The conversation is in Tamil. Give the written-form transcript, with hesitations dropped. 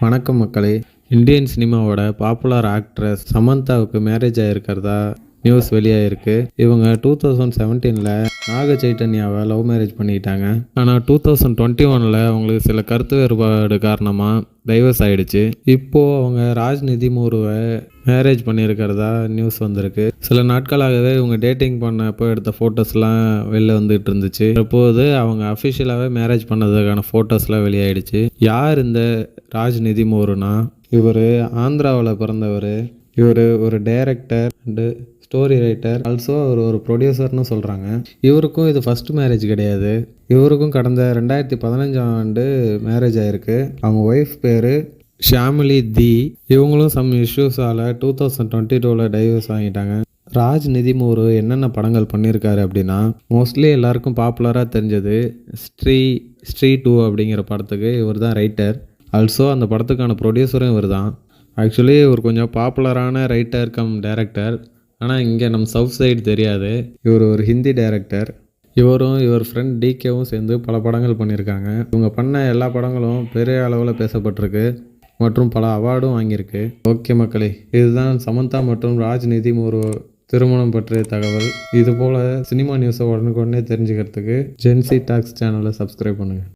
வணக்கம் மக்களே. இந்தியன் சினிமாவோட பாப்புலர் ஆக்ட்ரஸ் சமந்தாவுக்கு மேரேஜ் ஆகிருக்கிறதா நியூஸ் வெளியாகிருக்கு. இவங்க 2017 நாக சைத்தன்யாவை லவ் மேரேஜ் பண்ணிக்கிட்டாங்க. ஆனால் 2021 அவங்களுக்கு சில கருத்து வேறுபாடு காரணமாக டைவர்ஸ் ஆகிடுச்சு. இப்போது அவங்க ராஜ்நிதி மூருவை மேரேஜ் பண்ணியிருக்கிறதா நியூஸ் வந்திருக்கு. சில நாட்களாகவே இவங்க டேட்டிங் பண்ணப்போ எடுத்த ஃபோட்டோஸ்லாம் வெளில வந்துட்டு இருந்துச்சு. இப்போது அவங்க அஃபிஷியலாகவே மேரேஜ் பண்ணதுக்கான ஃபோட்டோஸ்லாம் வெளியாகிடுச்சு. யார் இந்த ராஜ்நிதி மூருனா, இவர் ஆந்திராவில் பிறந்தவர். இவர் ஒரு director and story writer, also அவர் ஒரு ப்ரொடியூசர்னு சொல்கிறாங்க. இவருக்கும் இது ஃபஸ்ட்டு மேரேஜ் கிடையாது. இவருக்கும் கடந்த 2015 மேரேஜ் ஆகிருக்கு. அவங்க ஒய்ஃப் பேர் ஷாமிலி தி. இவங்களும் சம் இஷ்யூஸால் 2022 டைவர்ஸ் வாங்கிட்டாங்க. ராஜ்நிதி மூரு என்னென்ன படங்கள் பண்ணியிருக்காரு அப்படின்னா, மோஸ்ட்லி எல்லாருக்கும் பாப்புலராக தெரிஞ்சது ஸ்ட்ரீ 2 அப்படிங்கிற படத்துக்கு இவர் தான் ரைட்டர். ஆல்சோ அந்த படத்துக்கான ப்ரொடியூசரும் இவர் தான். ஆக்சுவலி இவர் கொஞ்சம் பாப்புலரான ரைட்டர் கம் டைரக்டர். ஆனால் இங்கே நம்ம சவுத் சைடு தெரியாது. இவர் ஒரு ஹிந்தி டைரக்டர். இவரும் இவர் ஃப்ரெண்ட் டிகேவும் சேர்ந்து பல படங்கள் பண்ணியிருக்காங்க. இவங்க பண்ண எல்லா படங்களும் பெரிய அளவில் பேசப்பட்டிருக்கு மற்றும் பல அவார்டும் வாங்கியிருக்கு. ஓகே மக்களே, இதுதான் சமந்தா மற்றும் ராஜ்நிதி மூரு திருமணம் பற்றிய தகவல். இதுபோல் சினிமா நியூஸை உடனுக்குடனே தெரிஞ்சுக்கிறதுக்கு ஜென்சி டாக்ஸ் சேனலை சப்ஸ்கிரைப் பண்ணுங்கள்.